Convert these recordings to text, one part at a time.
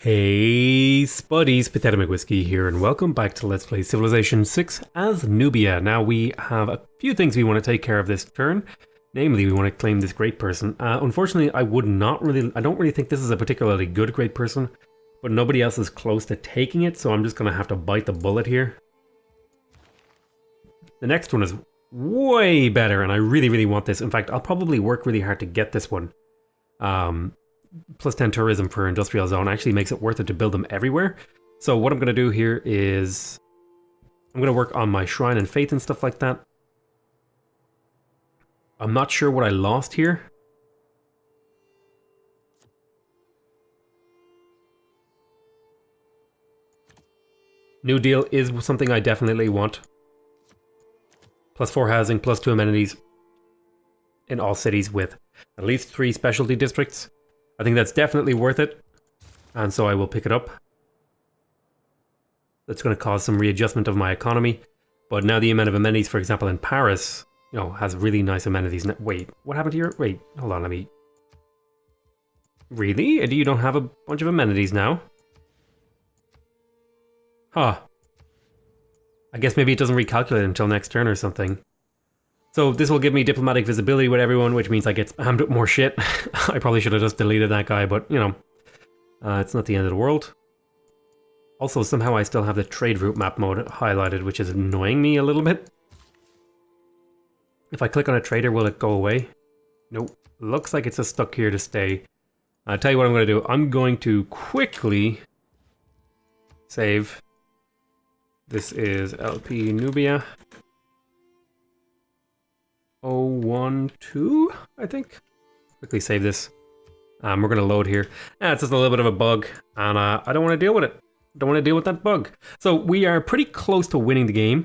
Hey spuddies, PotatoMcWhiskey here, and welcome back to Let's Play Civilization 6 as Nubia. Now we have a few things we want to take care of this turn. Namely, we want to claim this great person. Unfortunately, I don't really think this is a particularly good great person, but nobody else is close to taking it, so I'm just going to have to bite the bullet here. The next one is way better, and I really want this. In fact, I'll probably work really hard to get this one. Plus 10 tourism for industrial zone actually makes it worth it to build them everywhere. So what I'm going to do here is I'm going to work on my shrine and faith and stuff like that. I'm not sure what I lost here. New Deal is something I definitely want. Plus 4 housing, plus 2 amenities in all cities with at least 3 specialty districts. I think that's definitely worth it, and so I will pick it up. That's going to cause some readjustment of my economy, but now the amount of amenities, for example, in Paris, you know, has really nice amenities. Wait, what happened to your... Wait, hold on, let me... Really? You don't have a bunch of amenities now? Huh. I guess maybe it doesn't recalculate until next turn or something. So this will give me diplomatic visibility with everyone, which means I get spammed with more shit. I probably should have just deleted that guy, but, you know, it's not the end of the world. Also, somehow I still have the trade route map mode highlighted, which is annoying me a little bit. If I click on a trader, will it go away? Nope. Looks like it's just stuck here to stay. I'll tell you what I'm going to do. I'm going to quickly save. This is LP Nubia. 012, I think. Quickly save this. We're going to load here. It's just a little bit of a bug, and I don't want to deal with it. Don't want to deal with that bug. So we are pretty close to winning the game.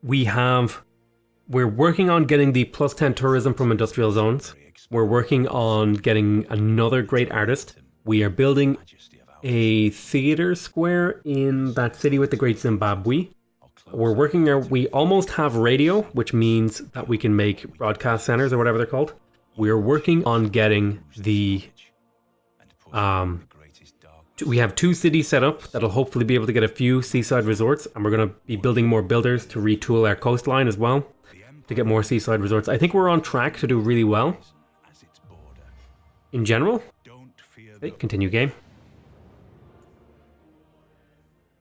We're working on getting the plus 10 tourism from industrial zones. We're working on getting another great artist. We are building a theater square in that city with the Great Zimbabwe. We almost have radio, which means that we can make broadcast centers or whatever they're called. We're working on getting the, we have 2 cities set up that'll hopefully be able to get a few seaside resorts, and we're going to be building more builders to retool our coastline as well, to get more seaside resorts. I think we're on track to do really well. In general. Okay, continue game.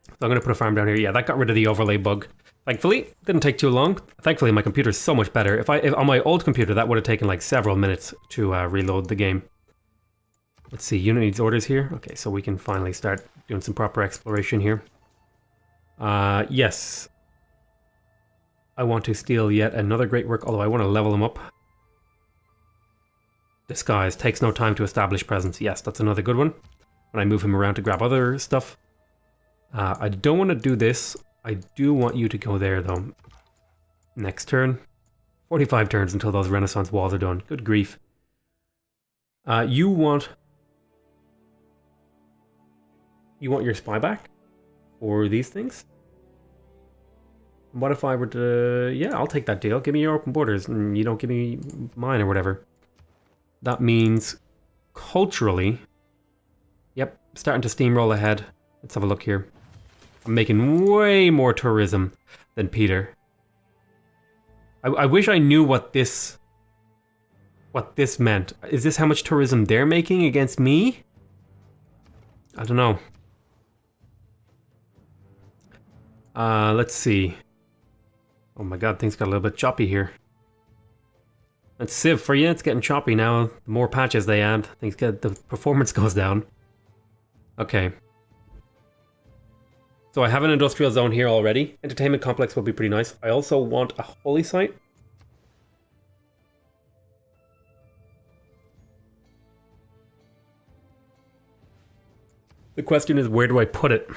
So I'm going to put a farm down here. Yeah, that got rid of the overlay bug. Thankfully, didn't take too long. Thankfully, my computer's so much better. If on my old computer, that would have taken like several minutes to reload the game. Let's see, unit needs orders here. Okay, so we can finally start doing some proper exploration here. Yes. I want to steal yet another great work, although I want to level him up. Disguise takes no time to establish presence. Yes, that's another good one. When I move him around to grab other stuff. I don't want to do this. I do want you to go there, though. Next turn. 45 turns until those Renaissance walls are done. Good grief. You want your spy back? For these things? What if I were to... Yeah, I'll take that deal. Give me your open borders, and you don't give me mine or whatever. That means, culturally... Yep, starting to steamroll ahead. Let's have a look here. I'm making way more tourism than Peter. I wish I knew what this meant. Is this how much tourism they're making against me? I don't know. Let's see. Oh my god, things got a little bit choppy here. That's Civ for you. It's getting choppy now. The more patches they add, the performance goes down. Okay. So I have an industrial zone here already. Entertainment complex will be pretty nice. I also want a holy site. The question is, where do I put it?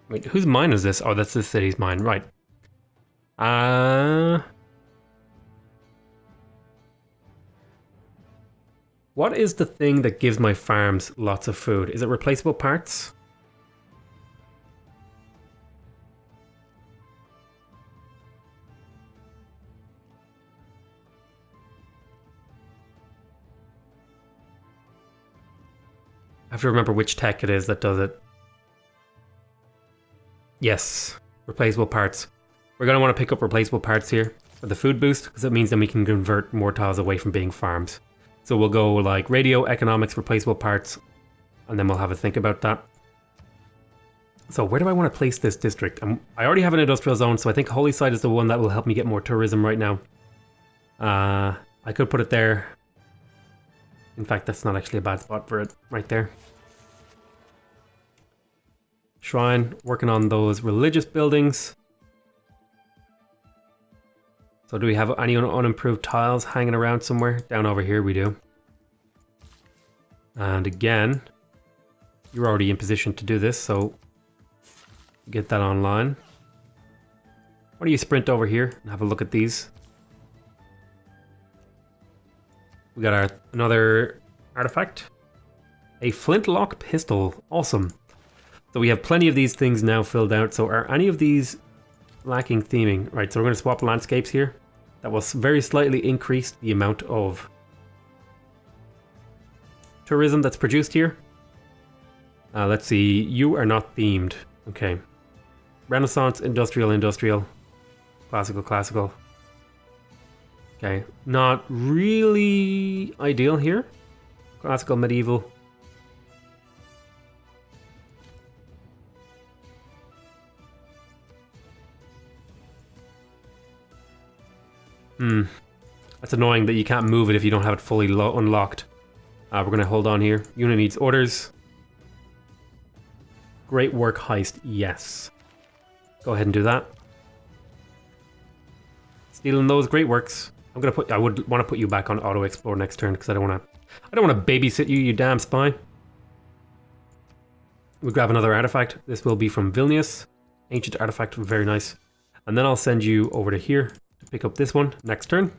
Wait, whose mine is this? Oh, that's this city's mine, right. What is the thing that gives my farms lots of food? Is it replaceable parts? I have to remember which tech it is that does it. Yes, replaceable parts. We're going to want to pick up replaceable parts here for the food boost, because it means then we can convert more tiles away from being farms. So we'll go like radio, economics, replaceable parts, and then we'll have a think about that. So where do I want to place this district? I already have an industrial zone, so I think Holy Site is the one that will help me get more tourism right now. I could put it there. In fact, that's not actually a bad spot for it, right there. Shrine, working on those religious buildings. So do we have any unimproved tiles hanging around somewhere? Down over here we do. And again, you're already in position to do this, so get that online. Why don't you sprint over here and have a look at these? We got another artifact. A flintlock pistol. Awesome. So we have plenty of these things now filled out. So are any of these lacking theming? Right, so we're going to swap landscapes here. That will very slightly increase the amount of tourism that's produced here. Let's see. You are not themed. Okay. Renaissance, industrial, industrial. Classical, classical. Okay. Not really ideal here. Classical, medieval. That's annoying that you can't move it if you don't have it fully unlocked. We're going to hold on here. Unit needs orders. Great work heist, yes. Go ahead and do that. Stealing those great works. I would want to put you back on auto explore next turn because I don't want to babysit you, you damn spy. We grab another artifact. This will be from Vilnius. Ancient artifact, very nice. And then I'll send you over to here to pick up this one next turn.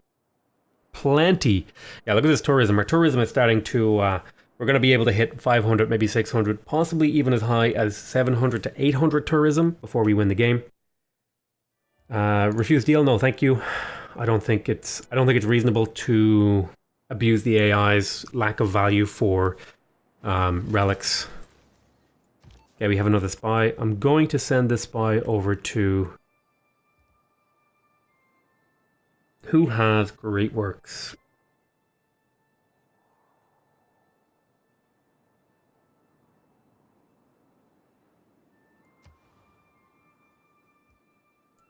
Plenty. Yeah, look at this tourism. Our tourism is starting to... we're going to be able to hit 500, maybe 600, possibly even as high as 700 to 800 tourism before we win the game. Refuse deal? No, thank you. I don't think it's reasonable to abuse the AI's lack of value for relics. Okay, we have another spy. I'm going to send this spy over to... Who has great works?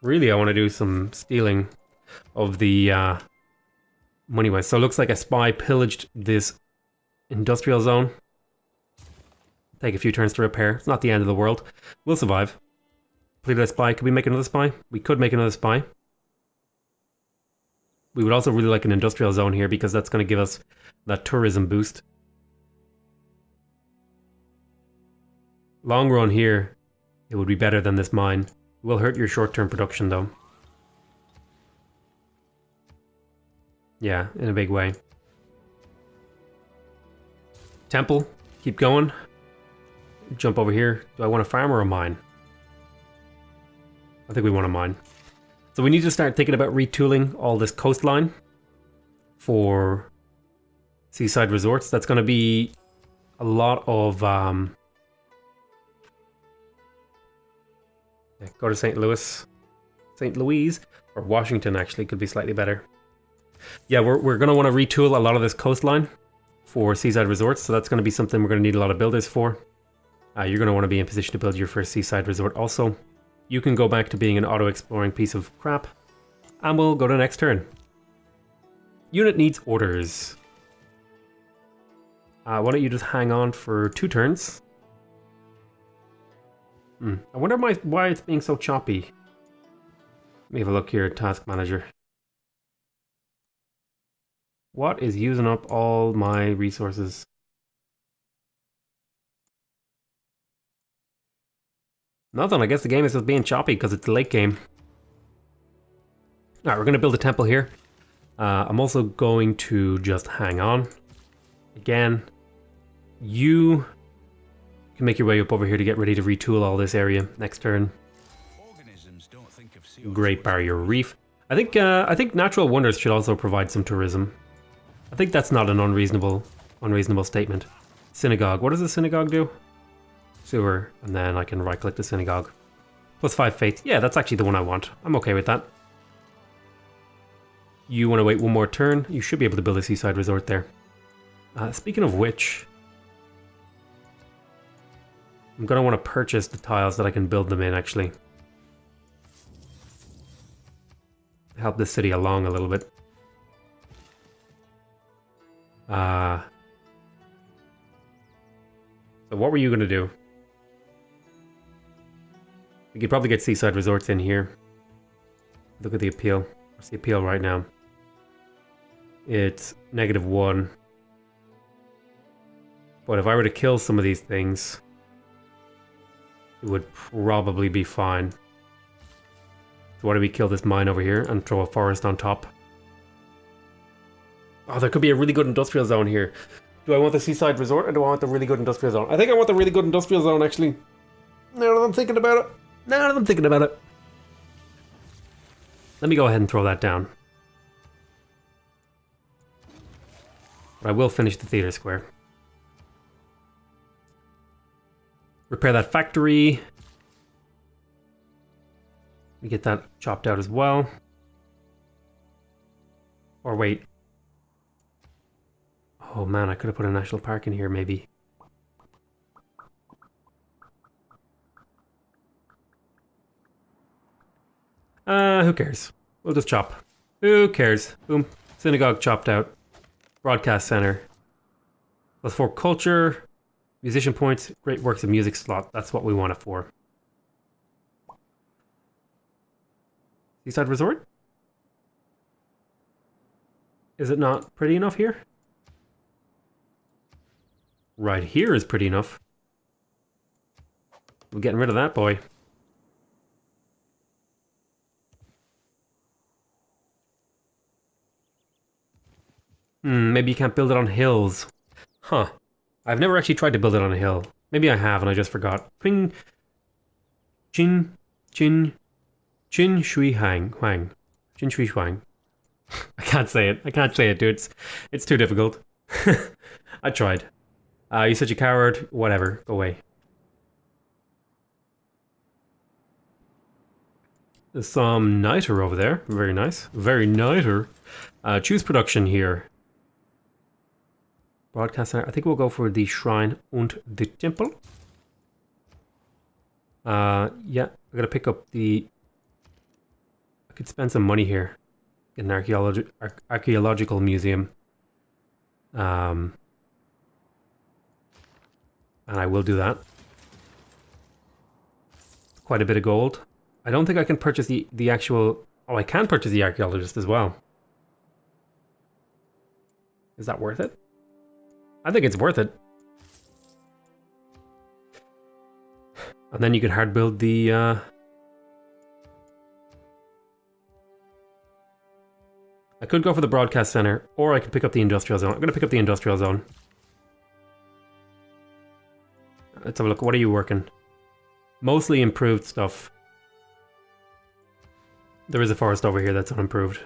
Really, I want to do some stealing of the money wise. So it looks like a spy pillaged this industrial zone. Take a few turns to repair. It's not the end of the world. We'll survive. Completed a spy. Could we make another spy? We could make another spy. We would also really like an industrial zone here because that's going to give us that tourism boost. Long run here, it would be better than this mine. It will hurt your short-term production though. Yeah, in a big way. Temple, keep going. Jump over here. Do I want a farm or a mine? I think we want a mine. So we need to start thinking about retooling all this coastline for seaside resorts. That's going to be a lot of... go to St. Louis. St. Louise, or Washington actually, could be slightly better. Yeah, we're going to want to retool a lot of this coastline for seaside resorts. So that's going to be something we're going to need a lot of builders for. You're going to want to be in position to build your first seaside resort also. You can go back to being an auto-exploring piece of crap. And we'll go to next turn. Unit needs orders. Why don't you just hang on for 2 turns? I wonder why it's being so choppy. Let me have a look here at Task Manager. What is using up all my resources? Nothing, I guess the game is just being choppy because it's a late game. Alright, we're going to build a temple here. I'm also going to just hang on. Again, you can make your way up over here to get ready to retool all this area next turn. Great Barrier Reef. I think Natural Wonders should also provide some tourism. I think that's not an unreasonable statement. Synagogue. What does the synagogue do? Sewer. And then I can right-click the synagogue. Plus 5 faith. Yeah, that's actually the one I want. I'm okay with that. You want to wait one more turn? You should be able to build a seaside resort there. Speaking of which, I'm going to want to purchase the tiles that I can build them in, actually. Help this city along a little bit. So what were you going to do? We could probably get seaside resorts in here. Look at the appeal. What's the appeal right now? It's -1. But if I were to kill some of these things, it would probably be fine. So why do we kill this mine over here and throw a forest on top? Oh, there could be a really good industrial zone here. Do I want the seaside resort or do I want the really good industrial zone? I think I want the really good industrial zone, actually. Now that I'm thinking about it. Let me go ahead and throw that down. But I will finish the theater square. Repair that factory. We get that chopped out as well. Or wait. Oh man, I could have put a national park in here maybe. Who cares? We'll just chop. Who cares? Boom. Synagogue chopped out. Broadcast center. +4 culture. Musician points. Great works of music slot. That's what we want it for. Seaside resort? Is it not pretty enough here? Right here is pretty enough. We're getting rid of that boy. Maybe you can't build it on hills. Huh. I've never actually tried to build it on a hill. Maybe I have and I just forgot. Ping. Chin shui huang. Chin shui huang. I can't say it, dude. It's too difficult. I tried. You're such a coward. Whatever. Go away. There's some niter over there. Very nice. Very niter. Choose production here. Broadcast center. I think we'll go for the shrine und the temple. Yeah, I gotta pick up the... I could spend some money here. Get an archaeological museum. And I will do that. Quite a bit of gold. I don't think I can purchase the actual... Oh, I can purchase the archaeologist as well. Is that worth it? I think it's worth it. And then you could hard build the... I could go for the broadcast center, or I could pick up the industrial zone. I'm going to pick up the industrial zone. Let's have a look. What are you working? Mostly improved stuff. There is a forest over here that's unimproved.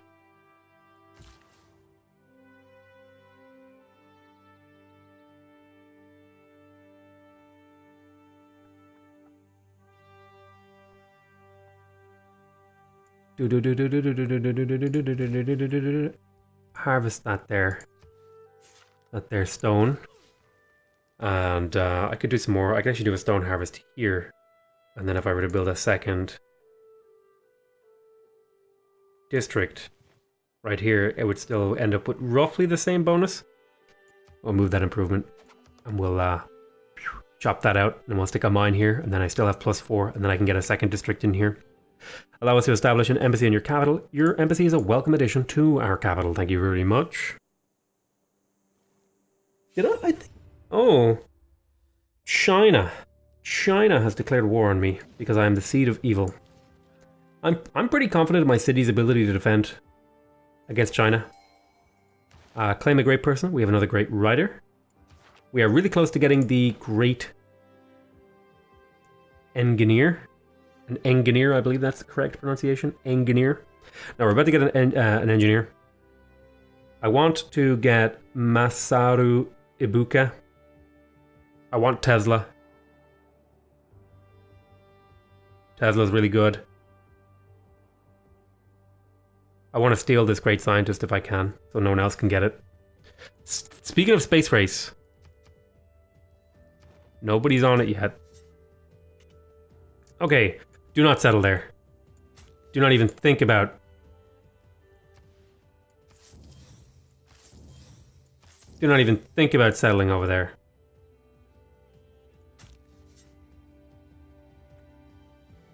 Harvest that there stone, and I could do some more. I could actually do a stone harvest here, and then if I were to build a second district right here, it would still end up with roughly the same bonus. We'll move that improvement, and we'll chop that out, and we'll stick a mine here, and then I still have +4, and then I can get a second district in here. Allow us to establish an embassy in your capital. Your embassy is a welcome addition to our capital. Thank you very much. Did I think... Oh. China. China has declared war on me because I am the seed of evil. I'm pretty confident in my city's ability to defend against China. Claim a great person. We have another great writer. We are really close to getting the great engineer. An engineer, I believe that's the correct pronunciation. Engineer. Now we're about to get an engineer. I want to get Masaru Ibuka. I want Tesla. Tesla's really good. I want to steal this great scientist if I can, so no one else can get it. Speaking of space race, nobody's on it yet. Okay, do not settle there. Do not even think about... Do not even think about settling over there.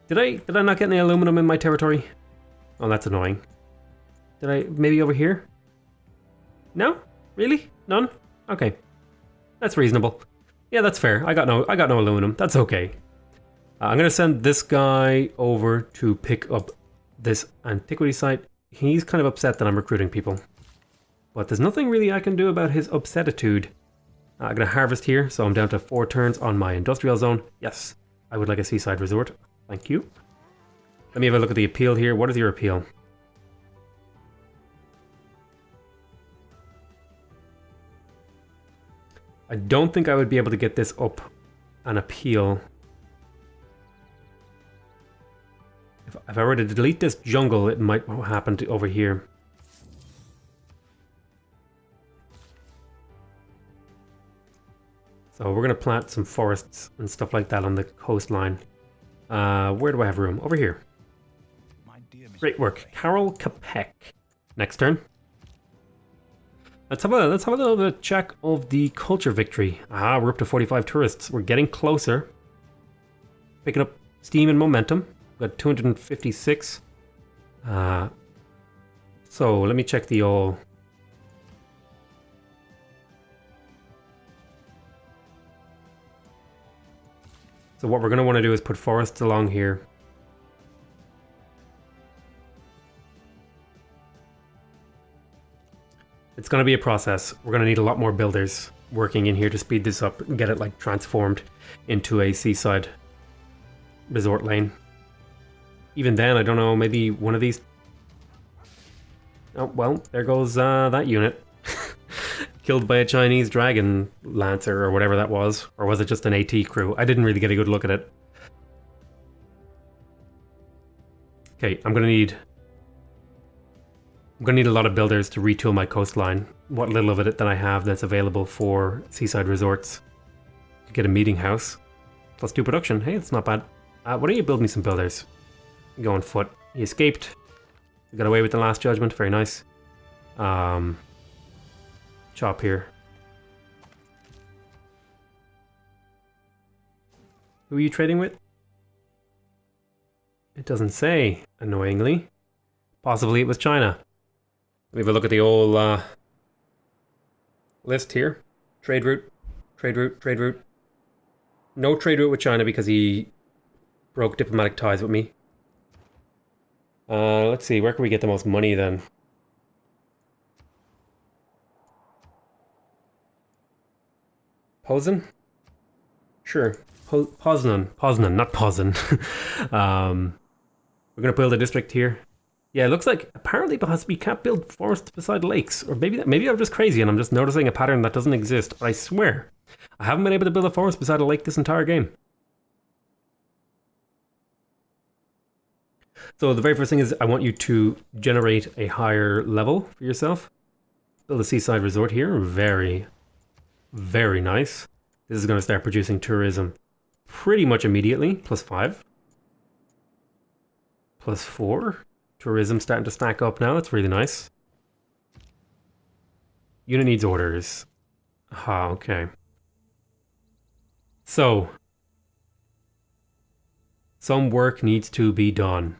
Did I not get any aluminum in my territory? Oh, that's annoying. Did I... maybe over here? No? Really? None? Okay. That's reasonable. Yeah, that's fair. I got no aluminum. That's okay. I'm gonna send this guy over to pick up this antiquity site. He's kind of upset that I'm recruiting people. But there's nothing really I can do about his upsetitude. I'm gonna harvest here, so I'm down to 4 turns on my industrial zone. Yes, I would like a seaside resort. Thank you. Let me have a look at the appeal here. What is your appeal? I don't think I would be able to get this up an appeal. If I were to delete this jungle, it might happen to over here. So we're going to plant some forests and stuff like that on the coastline. Where do I have room? Over here. Great work. Carol Capek. Next turn. Let's have a little bit of check of the culture victory. Ah, we're up to 45 tourists. We're getting closer. Picking up steam and momentum. We've got 256. So let me check the all. So what we're going to want to do is put forests along here. It's going to be a process. We're going to need a lot more builders working in here to speed this up and get it like transformed into a seaside resort lane. Even then, I don't know, maybe one of these... Oh, well, there goes that unit. Killed by a Chinese dragon lancer or whatever that was. Or was it just an AT crew? I didn't really get a good look at it. Okay, I'm gonna need a lot of builders to retool my coastline. What little of it that I have that's available for seaside resorts. To get a meeting house. Plus 2 production. Hey, it's not bad. Why don't you build me some builders? Go on foot. He escaped. We got away with the last judgment. Very nice. Chop here. Who are you trading with? It doesn't say, annoyingly. Possibly it was China. Let me have a look at the old list here. Trade route, trade route, trade route. No trade route with China because he broke diplomatic ties with me. Let's see, where can we get the most money then? Poznan? Sure. Poznan, not Poznan. We're gonna build a district here. Yeah, it looks like apparently because we can't build forests beside lakes, or maybe I'm just crazy and I'm just noticing a pattern that doesn't exist. But I swear, I haven't been able to build a forest beside a lake this entire game. So the very first thing is I want you to generate a higher level for yourself. Build a seaside resort here. Very, very nice. This is going to start producing tourism pretty much immediately. +5. +4. Tourism starting to stack up now. That's really nice. Unit needs orders. Ah, okay. So, some work needs to be done.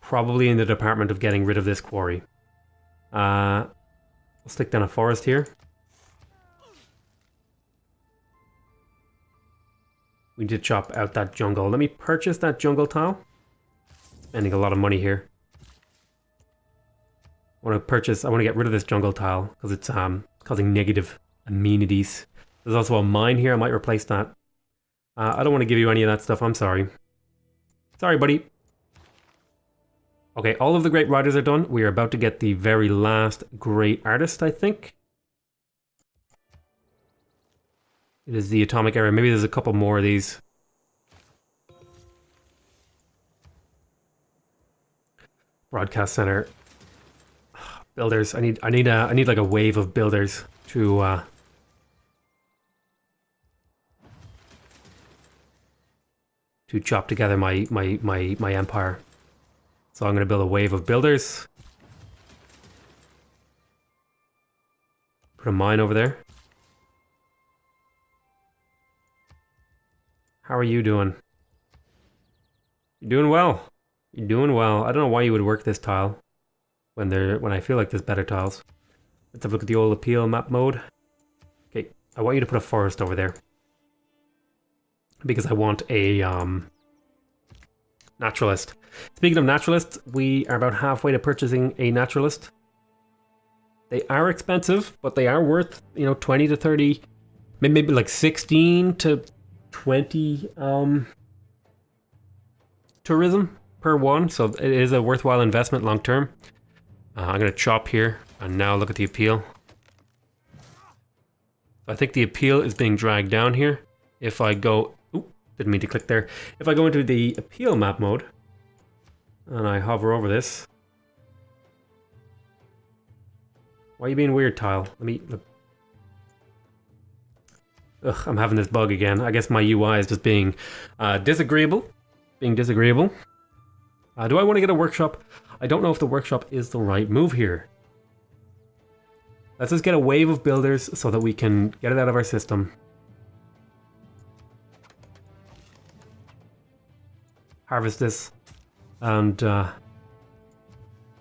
Probably in the department of getting rid of this quarry. We'll stick down a forest here. We need to chop out that jungle. Let me purchase that jungle tile. Spending a lot of money here. I want to get rid of this jungle tile because it's causing negative amenities. There's also a mine here. I might replace that. I don't want to give you any of that stuff. I'm sorry. Sorry, buddy. Okay, all of the great writers are done. We are about to get the very last great artist, I think. It is the atomic era. Maybe there's a couple more of these. Broadcast center. Builders. I need like a wave of builders to chop together my empire. So I'm gonna build a wave of builders. Put a mine over there. How are you doing? You're doing well. You're doing well. I don't know why you would work this tile when I feel like there's better tiles. Let's have a look at the old appeal map mode. Okay, I want you to put a forest over there. Because I want a naturalist. Speaking of naturalists, we are about halfway to purchasing a naturalist. They are expensive, but they are worth, 20 to 30, maybe like 16 to 20 tourism per one, so it is a worthwhile investment long term. I'm going to chop here and now look at the appeal. I think the appeal is being dragged down here. If I go, didn't mean to click there. If I go into the appeal map mode and I hover over this. Why are you being weird, tile? Let me look. Ugh, I'm having this bug again. I guess my UI is just being disagreeable. Do I want to get a workshop? I don't know if the workshop is the right move here. Let's just get a wave of builders so that we can get it out of our system. Harvest this and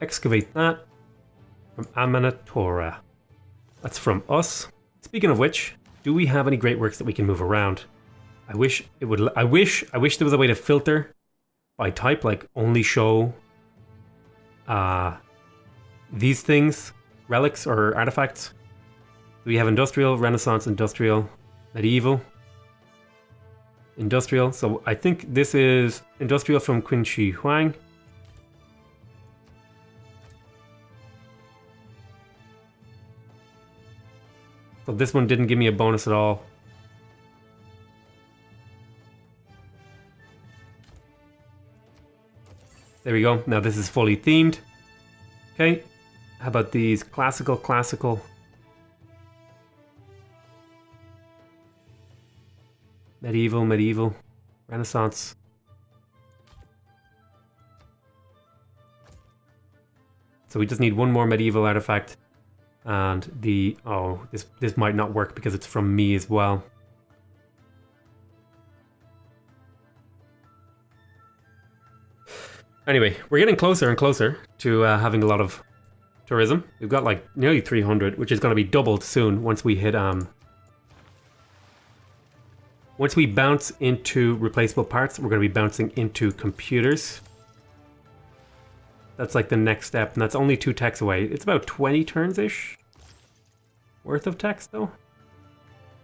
excavate that from Amanitore. That's from us. Speaking of which, do we have any great works that we can move around? I wish there was a way to filter by type, like only show these things, relics or artifacts. We have industrial, Renaissance, industrial, medieval, industrial. So I think this is industrial from Qin Shi Huang. So this one didn't give me a bonus at all. There we go. Now this is fully themed. Okay. How about these classical? Medieval, Renaissance. So we just need one more medieval artifact. And this might not work because it's from me as well. Anyway, we're getting closer and closer to having a lot of tourism. We've got like nearly 300, which is going to be doubled soon once we hit once we bounce into replaceable parts. We're going to be bouncing into computers. That's like the next step, and that's only 2 techs away. It's about 20 turns-ish worth of techs, though.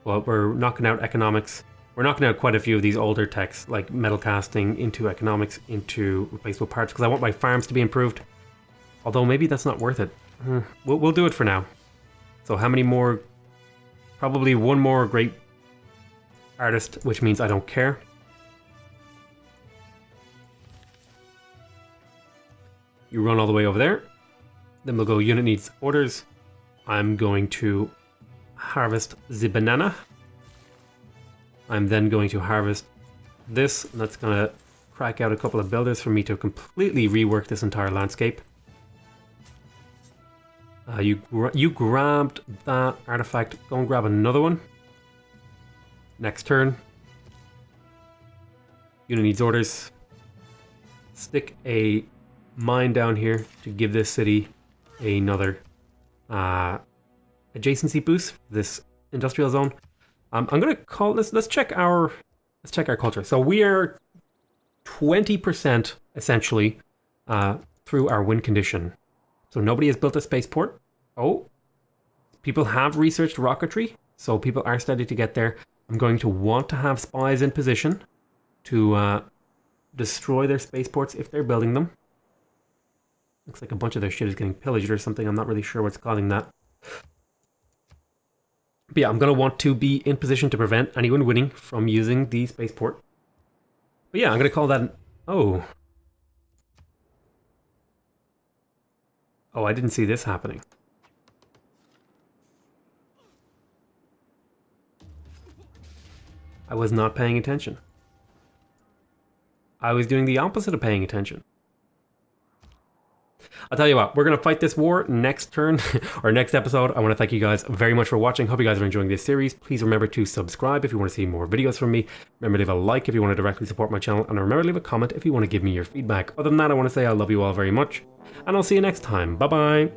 Well, we're knocking out economics. We're knocking out quite a few of these older techs, like metal casting into economics, into replaceable parts, because I want my farms to be improved. Although maybe that's not worth it. We'll do it for now. So how many more? Probably one more great artist, which means I don't care. You run all the way over there. Then we'll go unit needs orders. I'm going to harvest the banana. I'm then going to harvest this, and that's going to crack out a couple of builders for me to completely rework this entire landscape. You grabbed that artifact. Go and grab another one. Next turn. Unit needs orders. Stick a mine down here to give this city another adjacency boost for this industrial zone. I'm gonna call this. Let's check our culture. So we are 20% essentially through our win condition. So nobody has built a spaceport. Oh, people have researched rocketry, so people are starting to get there. I'm going to want to have spies in position to destroy their spaceports if they're building them. Looks like a bunch of their shit is getting pillaged or something. I'm not really sure what's causing that. But yeah, I'm going to want to be in position to prevent anyone winning from using the spaceport. But yeah, I'm going to call that an... Oh. Oh, I didn't see this happening. I was not paying attention. I was doing the opposite of paying attention. I'll tell you what, we're going to fight this war next turn, or next episode. I want to thank you guys very much for watching. Hope you guys are enjoying this series. Please remember to subscribe if you want to see more videos from me. Remember to leave a like if you want to directly support my channel. And remember to leave a comment if you want to give me your feedback. Other than that, I want to say I love you all very much. And I'll see you next time. Bye-bye.